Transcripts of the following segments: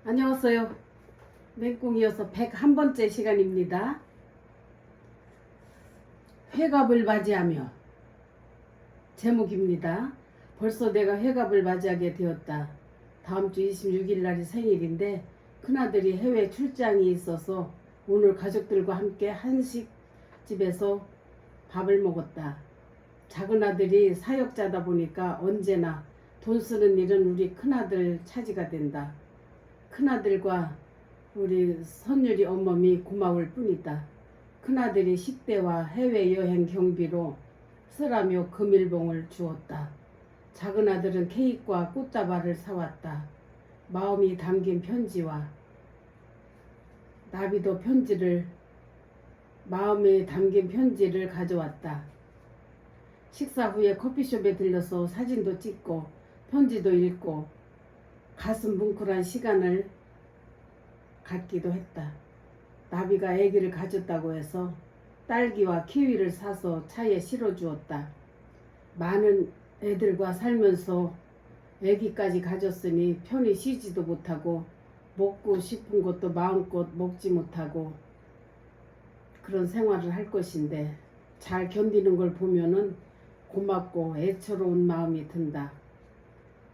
안녕하세요. 맹꽁이어서 101번째 시간입니다. 회갑을 맞이하며 제목입니다. 벌써 내가 회갑을 맞이하게 되었다. 다음 주 26일 날이 생일인데 큰아들이 해외 출장이 있어서 오늘 가족들과 함께 한식집에서 밥을 먹었다. 작은 아들이 사역자다 보니까 언제나 돈 쓰는 일은 우리 큰아들 차지가 된다. 큰아들과 우리 선율이 어머니 고마울 뿐이다. 큰아들이 식대와 해외여행 경비로 쓰라며 금일봉을 주었다. 작은 아들은 케이크와 꽃다발을 사왔다. 마음이 담긴 편지와 나비도 마음에 담긴 편지를 가져왔다. 식사 후에 커피숍에 들려서 사진도 찍고 편지도 읽고 가슴 뭉클한 시간을 갖기도 했다. 나비가 아기를 가졌다고 해서 딸기와 키위를 사서 차에 실어주었다. 많은 애들과 살면서 아기까지 가졌으니 편히 쉬지도 못하고 먹고 싶은 것도 마음껏 먹지 못하고 그런 생활을 할 것인데 잘 견디는 걸 보면은 고맙고 애처로운 마음이 든다.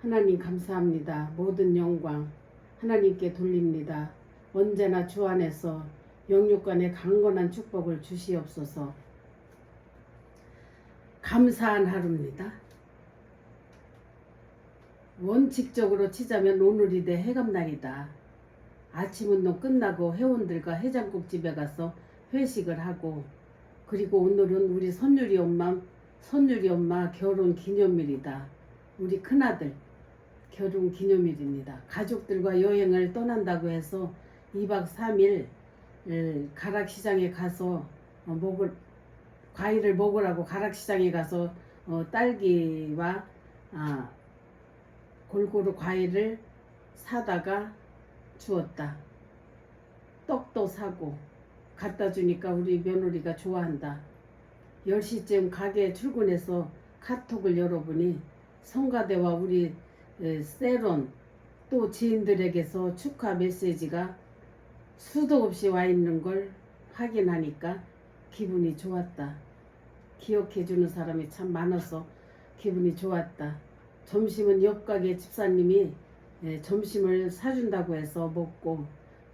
하나님 감사합니다. 모든 영광 하나님께 돌립니다. 언제나 주 안에서 영육간의 강건한 축복을 주시옵소서. 감사한 하루입니다. 원칙적으로 치자면 오늘이 내 회갑날이다. 아침 운동 끝나고 회원들과 해장국집에 가서 회식을 하고 그리고 오늘은 우리 선율이 엄마 결혼 기념일이다. 우리 큰아들 결혼 기념일입니다. 가족들과 여행을 떠난다고 해서 2박 3일 가락시장에 가서 과일을 먹으라고 가락시장에 가서 딸기와 골고루 과일을 사다가 주었다. 떡도 사고 갖다 주니까 우리 며느리가 좋아한다. 10시쯤 가게에 출근해서 카톡을 열어보니 성가대와 우리 세론 또 지인들에게서 축하 메시지가 수도 없이 와 있는 걸 확인하니까 기분이 좋았다. 기억해주는 사람이 참 많아서 기분이 좋았다. 점심은 옆 가게 집사님이 점심을 사준다고 해서 먹고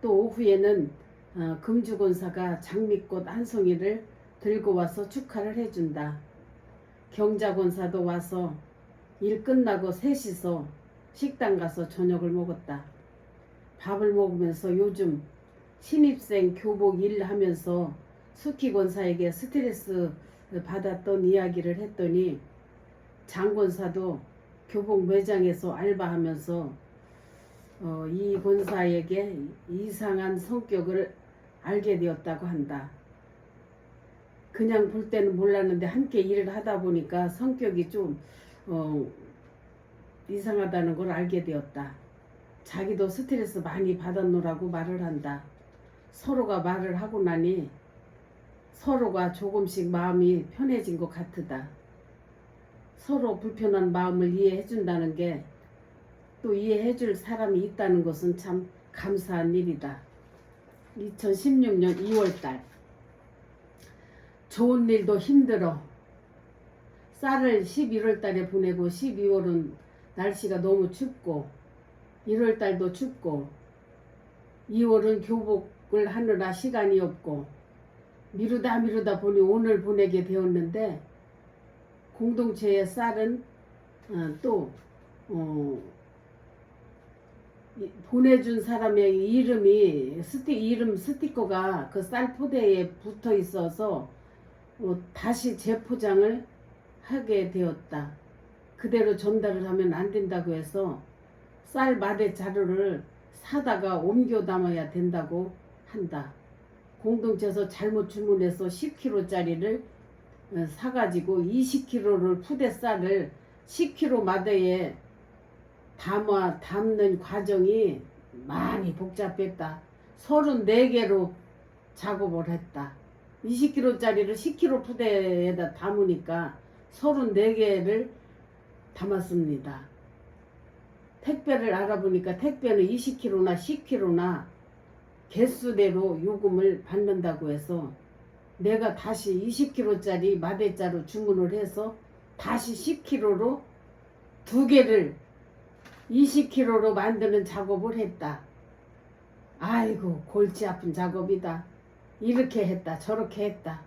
또 오후에는 금주권사가 장미꽃 한 송이를 들고 와서 축하를 해준다. 경자권사도 와서 일 끝나고 셋이서 식당 가서 저녁을 먹었다. 밥을 먹으면서 요즘 신입생 교복 일 하면서 수키권사에게 스트레스 받았던 이야기를 했더니 장권사도 교복 매장에서 알바하면서 이 권사에게 이상한 성격을 알게 되었다고 한다. 그냥 볼 때는 몰랐는데 함께 일을 하다 보니까 성격이 좀 이상하다는 걸 알게 되었다. 자기도 스트레스 많이 받았노라고 말을 한다. 서로가 말을 하고 나니 서로가 조금씩 마음이 편해진 것 같으다. 서로 불편한 마음을 이해해 준다는 게 또 이해해 줄 사람이 있다는 것은 참 감사한 일이다. 2016년 2월달 좋은 일도 힘들어. 쌀을 11월달에 보내고 12월은 날씨가 너무 춥고 1월달도 춥고 2월은 교복을 하느라 시간이 없고 미루다 보니 오늘 보내게 되었는데 공동체의 쌀은 또 보내준 사람의 이름 스티커가 그 쌀 포대에 붙어 있어서 다시 재포장을 하게 되었다. 그대로 전달을 하면 안 된다고 해서 쌀 마대 자루를 사다가 옮겨 담아야 된다고 한다. 공동체에서 잘못 주문해서 10kg짜리를 사가지고 20kg를 푸대 쌀을 10kg 마대에 담는 과정이 많이 복잡했다. 34개로 작업을 했다. 20kg짜리를 10kg 푸대에다 담으니까 34개를 담았습니다. 택배를 알아보니까 택배는 20kg나 10kg나 개수대로 요금을 받는다고 해서 내가 다시 20kg짜리 마대자로 주문을 해서 다시 10kg로 두 개를 20kg로 만드는 작업을 했다. 아이고 골치 아픈 작업이다. 이렇게 했다 저렇게 했다.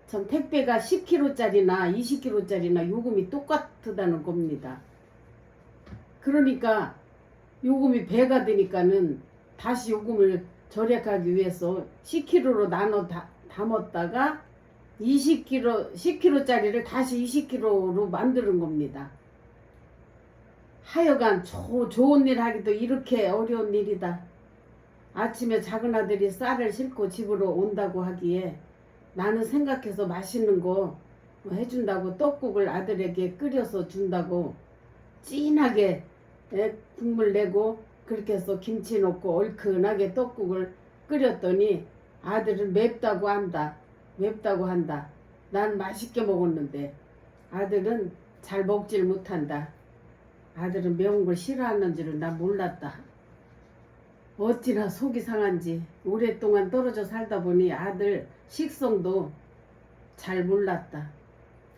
참 택배가 10kg짜리나 20kg짜리나 요금이 똑같다는 겁니다. 그러니까 요금이 배가 되니까는 다시 요금을 절약하기 위해서 10kg로 나눠 담았다가 10kg짜리를 다시 20kg로 만드는 겁니다. 하여간 좋은 일 하기도 이렇게 어려운 일이다. 아침에 작은 아들이 쌀을 싣고 집으로 온다고 하기에 나는 생각해서 맛있는 거 해준다고 떡국을 아들에게 끓여서 준다고 진하게 국물 내고 그렇게 해서 김치 넣고 얼큰하게 떡국을 끓였더니 아들은 맵다고 한다. 난 맛있게 먹었는데 아들은 잘 먹질 못한다. 아들은 매운 걸 싫어하는 줄은 난 몰랐다. 어찌나 속이 상한지 오랫동안 떨어져 살다 보니 아들 식성도 잘 몰랐다.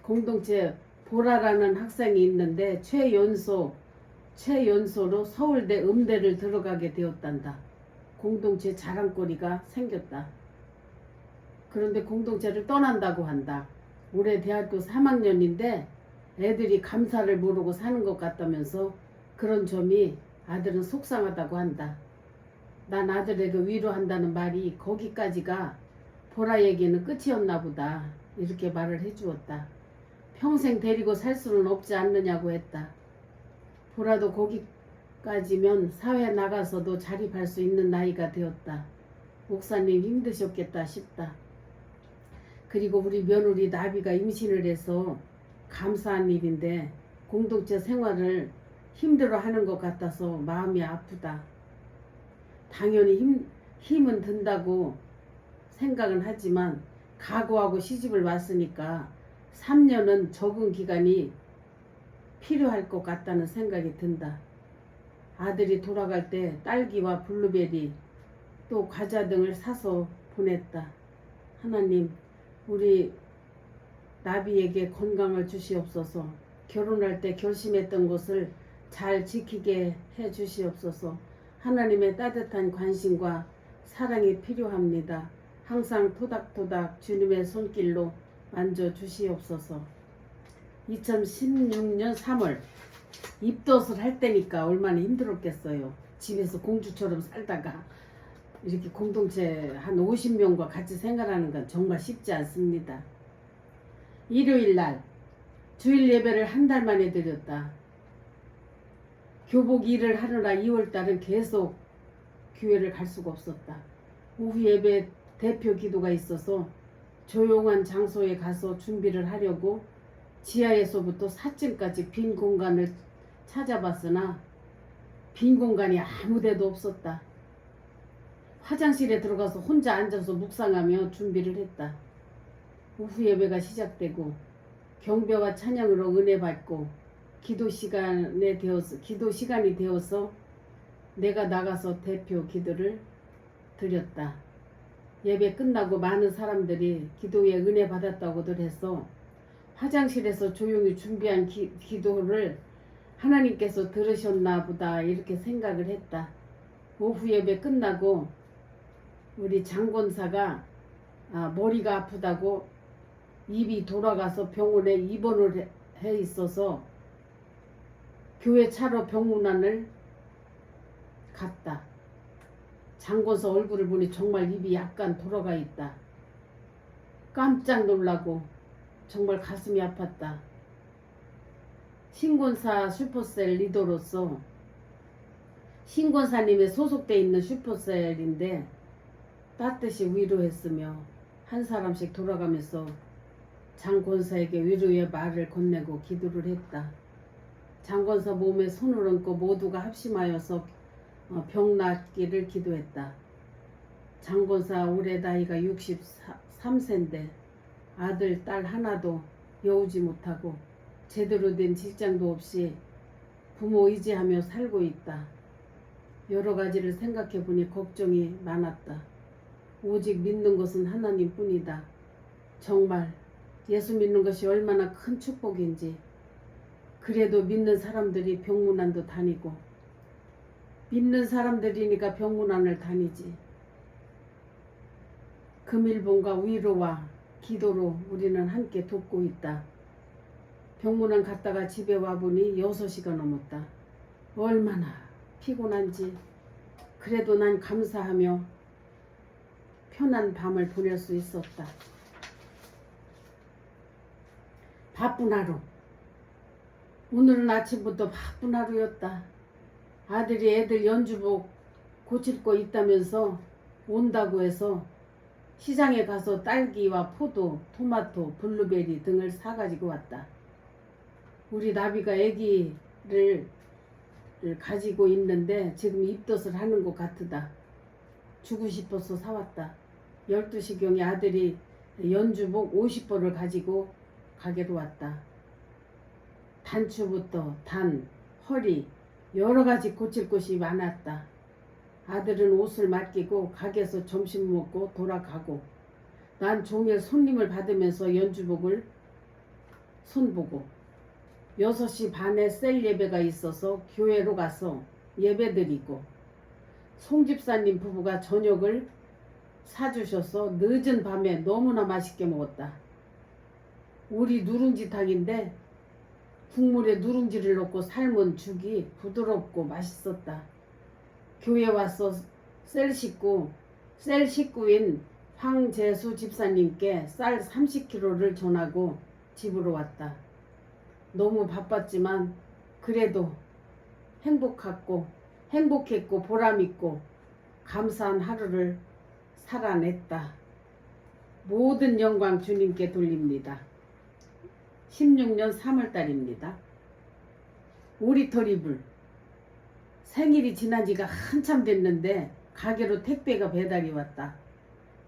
공동체 보라라는 학생이 있는데 최연소로 서울대 음대를 들어가게 되었단다. 공동체 자랑거리가 생겼다. 그런데 공동체를 떠난다고 한다. 올해 대학교 3학년인데 애들이 감사를 모르고 사는 것 같다면서 그런 점이 아들은 속상하다고 한다. 난 아들에게 위로한다는 말이 거기까지가 보라에게는 끝이었나 보다. 이렇게 말을 해주었다. 평생 데리고 살 수는 없지 않느냐고 했다. 보라도 거기까지면 사회 나가서도 자립할 수 있는 나이가 되었다. 목사님 힘드셨겠다 싶다. 그리고 우리 며느리 나비가 임신을 해서 감사한 일인데 공동체 생활을 힘들어하는 것 같아서 마음이 아프다. 당연히 힘은 든다고 생각은 하지만 각오하고 시집을 왔으니까 3년은 적응 기간이 필요할 것 같다는 생각이 든다. 아들이 돌아갈 때 딸기와 블루베리 또 과자 등을 사서 보냈다. 하나님 우리 나비에게 건강을 주시옵소서. 결혼할 때 결심했던 것을 잘 지키게 해 주시옵소서. 하나님의 따뜻한 관심과 사랑이 필요합니다. 항상 토닥토닥 주님의 손길로 만져 주시옵소서. 2016년 3월 입덧을 할 때니까 얼마나 힘들었겠어요. 집에서 공주처럼 살다가 이렇게 공동체 한 50명과 같이 생활하는 건 정말 쉽지 않습니다. 일요일날 주일 예배를 한 달 만에 드렸다. 교복 일을 하느라 2월달은 계속 교회를 갈 수가 없었다. 오후 예배 대표 기도가 있어서 조용한 장소에 가서 준비를 하려고 지하에서부터 4층까지 빈 공간을 찾아봤으나 빈 공간이 아무 데도 없었다. 화장실에 들어가서 혼자 앉아서 묵상하며 준비를 했다. 오후 예배가 시작되고 경배와 찬양으로 은혜 받고 기도 시간이 되어서 내가 나가서 대표 기도를 드렸다. 예배 끝나고 많은 사람들이 기도에 은혜 받았다고들 해서 화장실에서 조용히 준비한 기도를 하나님께서 들으셨나 보다 이렇게 생각을 했다. 오후 예배 끝나고 우리 장권사가 머리가 아프다고 입이 돌아가서 병원에 입원을 해 있어서 교회 차로 병문안을 갔다. 장권사 얼굴을 보니 정말 입이 약간 돌아가 있다. 깜짝 놀라고 정말 가슴이 아팠다. 신권사 슈퍼셀 리더로서 신권사님에 소속돼 있는 슈퍼셀인데 따뜻이 위로했으며 한 사람씩 돌아가면서 장권사에게 위로의 말을 건네고 기도를 했다. 장권사 몸에 손을 얹고 모두가 합심하여서 병 낫기를 기도했다. 장권사 올해 나이가 63세인데 아들, 딸 하나도 여우지 못하고 제대로 된 직장도 없이 부모 의지하며 살고 있다. 여러 가지를 생각해 보니 걱정이 많았다. 오직 믿는 것은 하나님 뿐이다. 정말 예수 믿는 것이 얼마나 큰 축복인지. 그래도 믿는 사람들이 병문안도 다니고, 믿는 사람들이니까 병문안을 다니지. 금일봉과 위로와 기도로 우리는 함께 돕고 있다. 병문안 갔다가 집에 와보니 6시가 넘었다. 얼마나 피곤한지. 그래도 난 감사하며 편한 밤을 보낼 수 있었다. 바쁜 하루. 오늘은 아침부터 바쁜 하루였다. 아들이 애들 연주복 고칠 거 있다면서 온다고 해서 시장에 가서 딸기와 포도, 토마토, 블루베리 등을 사가지고 왔다. 우리 나비가 아기를 가지고 있는데 지금 입덧을 하는 것 같으다. 주고 싶어서 사왔다. 12시경에 아들이 연주복 50벌을 가지고 가게로 왔다. 단추부터 단, 허리 여러 가지 고칠 것이 많았다. 아들은 옷을 맡기고 가게에서 점심 먹고 돌아가고, 난 종일 손님을 받으면서 연주복을 손보고 6시 반에 셀 예배가 있어서 교회로 가서 예배드리고, 송 집사님 부부가 저녁을 사주셔서 늦은 밤에 너무나 맛있게 먹었다. 우리 누룽지탕인데 국물에 누룽지를 넣고 삶은 죽이 부드럽고 맛있었다. 교회 와서 셀 식구인 황재수 집사님께 쌀 30kg를 전하고 집으로 왔다. 너무 바빴지만 그래도 행복했고 보람있고 감사한 하루를 살아냈다. 모든 영광 주님께 돌립니다. 16년 3월달입니다. 오리털 이불. 생일이 지난 지가 한참 됐는데 가게로 택배가 배달이 왔다.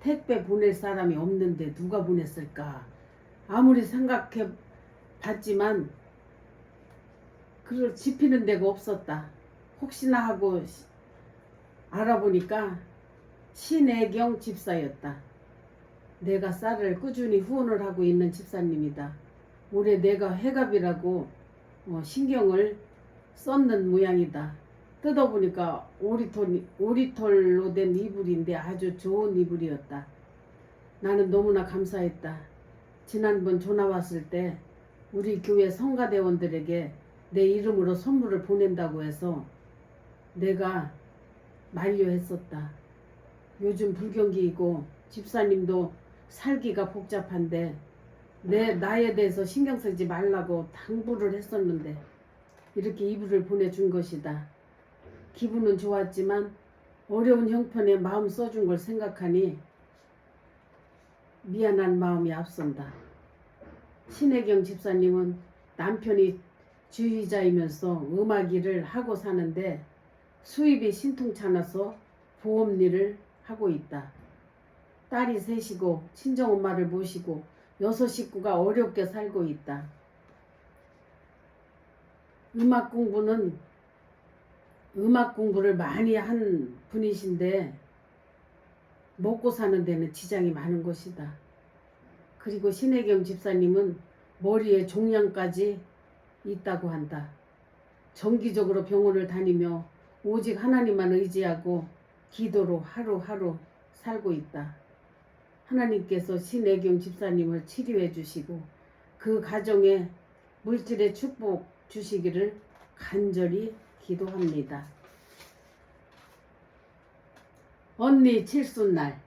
택배 보낼 사람이 없는데 누가 보냈을까? 아무리 생각해 봤지만 그걸 집히는 데가 없었다. 혹시나 하고 알아보니까 신혜경 집사였다. 내가 쌀을 꾸준히 후원을 하고 있는 집사님이다. 올해 내가 회갑이라고 신경을 썼는 모양이다. 뜯어보니까 오리털로 된 이불인데 아주 좋은 이불이었다. 나는 너무나 감사했다. 지난번 전화 왔을 때 우리 교회 성가대원들에게 내 이름으로 선물을 보낸다고 해서 내가 만류했었다. 요즘 불경기이고 집사님도 살기가 복잡한데 나에 대해서 신경 쓰지 말라고 당부를 했었는데 이렇게 이불을 보내준 것이다. 기분은 좋았지만 어려운 형편에 마음 써준 걸 생각하니 미안한 마음이 앞선다. 신혜경 집사님은 남편이 주의자이면서 음악 일을 하고 사는데 수입이 신통찮아서 보험 일을 하고 있다. 딸이 셋이고 친정엄마를 모시고 6 식구가 어렵게 살고 있다. 음악 공부를 많이 한 분이신데 먹고 사는 데는 지장이 많은 것이다. 그리고 신혜경 집사님은 머리에 종양까지 있다고 한다. 정기적으로 병원을 다니며 오직 하나님만 의지하고 기도로 하루하루 살고 있다. 하나님께서 신혜경 집사님을 치료해 주시고 그 가정에 물질의 축복 주시기를 간절히 기도합니다. 언니 칠순날.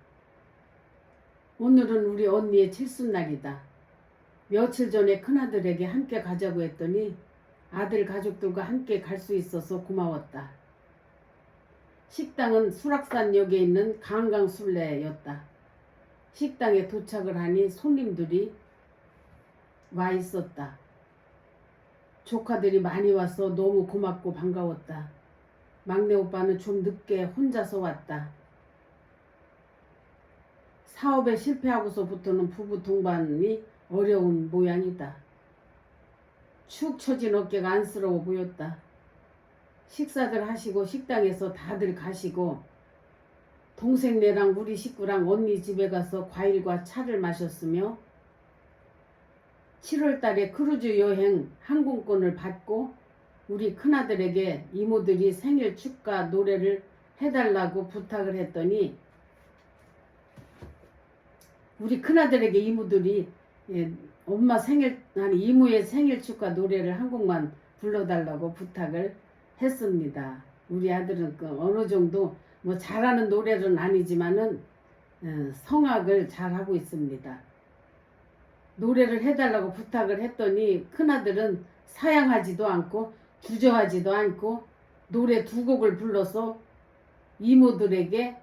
오늘은 우리 언니의 칠순날이다. 며칠 전에 큰아들에게 함께 가자고 했더니 아들 가족들과 함께 갈 수 있어서 고마웠다. 식당은 수락산역에 있는 강강술래였다. 식당에 도착을 하니 손님들이 와 있었다. 조카들이 많이 와서 너무 고맙고 반가웠다. 막내 오빠는 좀 늦게 혼자서 왔다. 사업에 실패하고서부터는 부부 동반이 어려운 모양이다. 축 처진 어깨가 안쓰러워 보였다. 식사들 하시고 식당에서 다들 가시고 동생네랑 우리 식구랑 언니 집에 가서 과일과 차를 마셨으며 7월 달에 크루즈 여행 항공권을 받고 우리 큰아들에게 이모들이 생일 축하 노래를 해달라고 부탁을 했더니 우리 큰아들에게 이모들이 엄마 생일 아니 이모의 생일 축하 노래를 한 곡만 불러달라고 부탁을 했습니다. 우리 아들은 어느 정도 뭐 잘하는 노래는 아니지만은 성악을 잘하고 있습니다. 노래를 해달라고 부탁을 했더니 큰아들은 사양하지도 않고 주저하지도 않고 노래 2곡을 불러서 이모들에게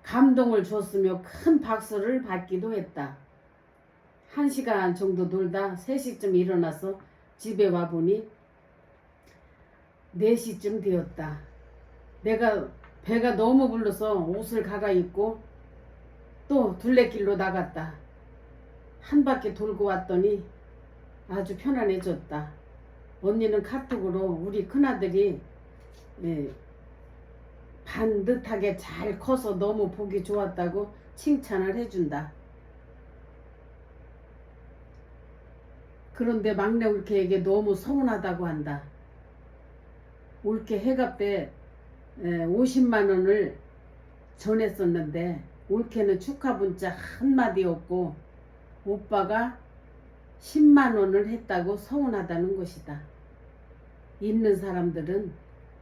감동을 줬으며 큰 박수를 받기도 했다. 1시간 정도 놀다 3시쯤 일어나서 집에 와보니 4시쯤 되었다. 내가 배가 너무 불러서 옷을 갈아입고 또 둘레길로 나갔다. 한 바퀴 돌고 왔더니 아주 편안해졌다. 언니는 카톡으로 우리 큰아들이 반듯하게 잘 커서 너무 보기 좋았다고 칭찬을 해준다. 그런데 막내 올케에게 너무 서운하다고 한다. 올케 해갑 때 50만 원을 전했었는데 올케는 축하 문자 한마디 없고 오빠가 10만 원을 했다고 서운하다는 것이다. 있는 사람들은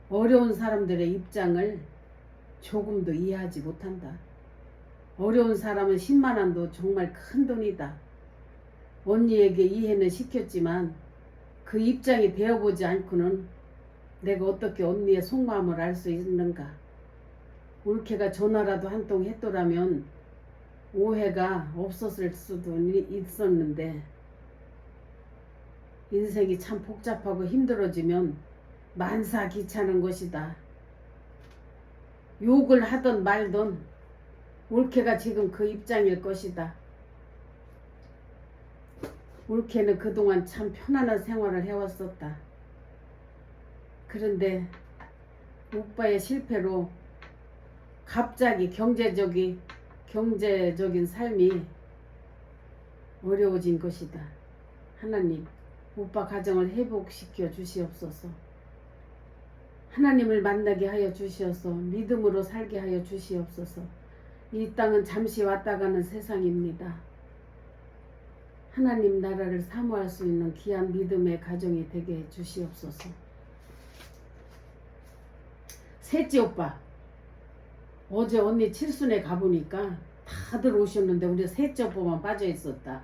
어려운 사람들의 입장을 조금도 이해하지 못한다. 어려운 사람은 10만 원도 정말 큰 돈이다. 언니에게 이해는 시켰지만 그 입장이 되어보지 않고는 내가 어떻게 언니의 속마음을 알 수 있는가. 올케가 전화라도 한 통 했더라면 오해가 없었을 수도 있었는데 인생이 참 복잡하고 힘들어지면 만사 귀찮은 것이다. 욕을 하던 말던 올케가 지금 그 입장일 것이다. 올케는 그동안 참 편안한 생활을 해왔었다. 그런데 오빠의 실패로 갑자기 경제적인 삶이 어려워진 것이다. 하나님, 오빠 가정을 회복시켜 주시옵소서. 하나님을 만나게 하여 주시옵소서. 믿음으로 살게 하여 주시옵소서. 이 땅은 잠시 왔다 가는 세상입니다. 하나님 나라를 사모할 수 있는 귀한 믿음의 가정이 되게 해 주시옵소서. 셋째 오빠, 어제 언니 칠순에 가보니까 다들 오셨는데 우리 셋째 오빠만 빠져 있었다.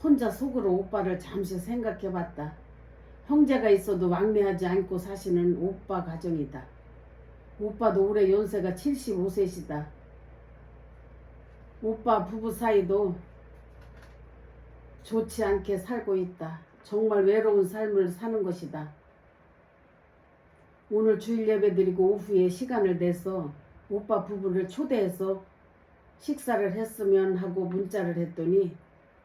혼자 속으로 오빠를 잠시 생각해봤다. 형제가 있어도 왕래하지 않고 사시는 오빠 가정이다. 오빠도 올해 연세가 75세시다. 오빠 부부 사이도 좋지 않게 살고 있다. 정말 외로운 삶을 사는 것이다. 오늘 주일 예배 드리고 오후에 시간을 내서 오빠 부부를 초대해서 식사를 했으면 하고 문자를 했더니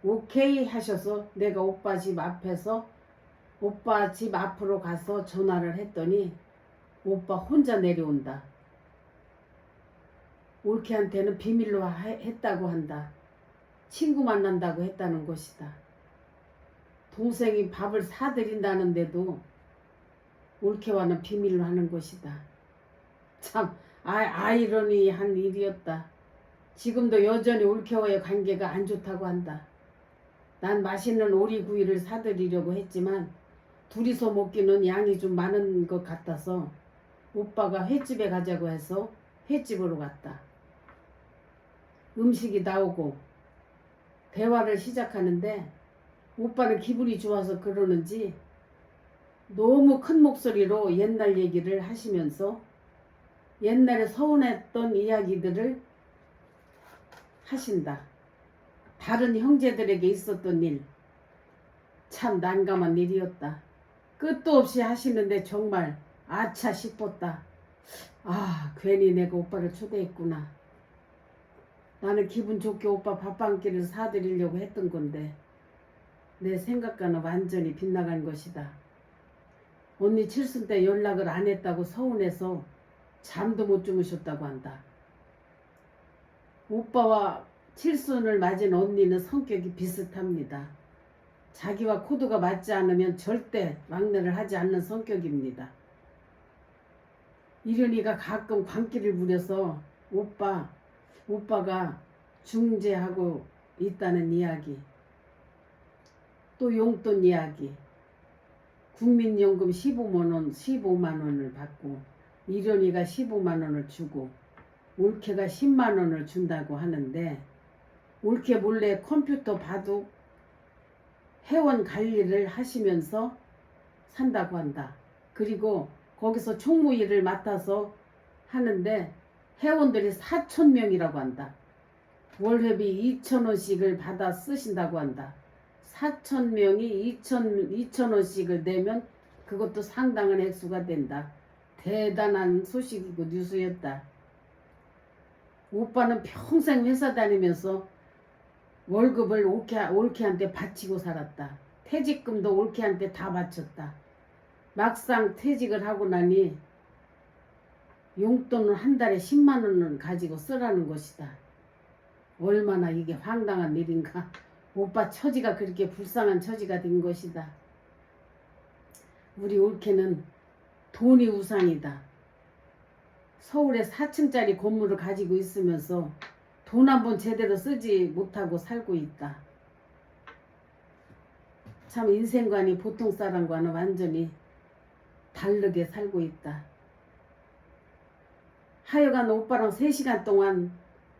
오케이 하셔서 내가 오빠 집 앞으로 가서 전화를 했더니 오빠 혼자 내려온다. 올케한테는 비밀로 했다고 한다. 친구 만난다고 했다는 것이다. 동생이 밥을 사드린다는데도 올케와는 비밀로 하는 것이다. 참 아이러니한 일이었다. 지금도 여전히 올케와의 관계가 안 좋다고 한다. 난 맛있는 오리구이를 사드리려고 했지만 둘이서 먹기는 양이 좀 많은 것 같아서 오빠가 횟집에 가자고 해서 횟집으로 갔다. 음식이 나오고 대화를 시작하는데 오빠는 기분이 좋아서 그러는지 너무 큰 목소리로 옛날 얘기를 하시면서 옛날에 서운했던 이야기들을 하신다. 다른 형제들에게 있었던 일, 참 난감한 일이었다. 끝도 없이 하시는데 정말 아차 싶었다. 아, 괜히 내가 오빠를 초대했구나. 나는 기분 좋게 오빠 밥 한 끼를 사드리려고 했던 건데 내 생각과는 완전히 빗나간 것이다. 언니 칠순 때 연락을 안 했다고 서운해서 잠도 못 주무셨다고 한다. 오빠와 칠순을 맞은 언니는 성격이 비슷합니다. 자기와 코드가 맞지 않으면 절대 막내를 하지 않는 성격입니다. 이련이가 가끔 광기를 부려서 오빠가 중재하고 있다는 이야기, 또 용돈 이야기, 국민연금 15만 원을 받고 이련이가 15만 원을 주고 올케가 10만 원을 준다고 하는데, 올케 몰래 컴퓨터 바둑 회원 관리를 하시면서 산다고 한다. 그리고 거기서 총무 일을 맡아서 하는데 회원들이 4,000명이라고 한다. 월회비 2,000원씩을 받아 쓰신다고 한다. 4,000명이 2,000원씩을 내면 그것도 상당한 액수가 된다. 대단한 소식이고 뉴스였다. 오빠는 평생 회사 다니면서 월급을 올케한테 바치고 살았다. 퇴직금도 올케한테 다 바쳤다. 막상 퇴직을 하고 나니 용돈을 한 달에 10만 원을 가지고 쓰라는 것이다. 얼마나 이게 황당한 일인가. 오빠 처지가 그렇게 불쌍한 처지가 된 것이다. 우리 올케는 돈이 우상이다. 서울에 4층짜리 건물을 가지고 있으면서 돈 한 번 제대로 쓰지 못하고 살고 있다. 참 인생관이 보통 사람과는 완전히 다르게 살고 있다. 하여간 오빠랑 3시간 동안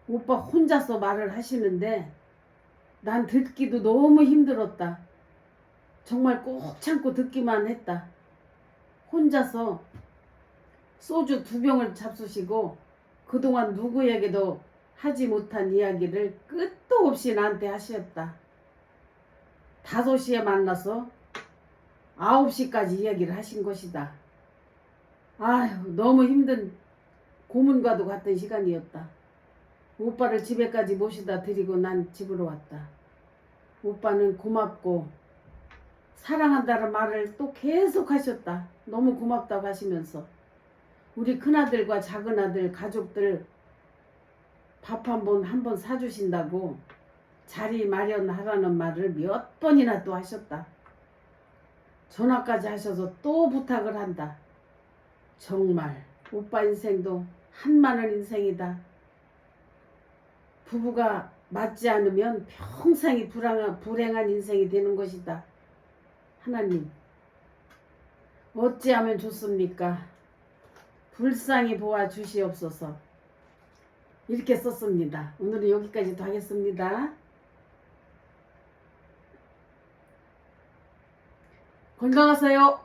오빠 혼자서 말을 하시는데 난 듣기도 너무 힘들었다. 정말 꼭 참고 듣기만 했다. 혼자서 소주 2병을 잡수시고 그동안 누구에게도 하지 못한 이야기를 끝도 없이 나한테 하셨다. 5시에 만나서 9시까지 이야기를 하신 것이다. 아휴, 너무 힘든 고문과도 같은 시간이었다. 오빠를 집에까지 모시다 드리고 난 집으로 왔다. 오빠는 고맙고 사랑한다는 말을 또 계속 하셨다. 너무 고맙다고 하시면서 우리 큰아들과 작은아들 가족들 밥 한 번 사주신다고 자리 마련하라는 말을 몇 번이나 또 하셨다. 전화까지 하셔서 또 부탁을 한다. 정말 오빠 인생도 한많은 인생이다. 부부가 맞지 않으면 평생이 불행한 인생이 되는 것이다. 하나님, 어찌하면 좋습니까? 불쌍히 보아 주시옵소서. 이렇게 썼습니다. 오늘은 여기까지도 하겠습니다. 건강하세요.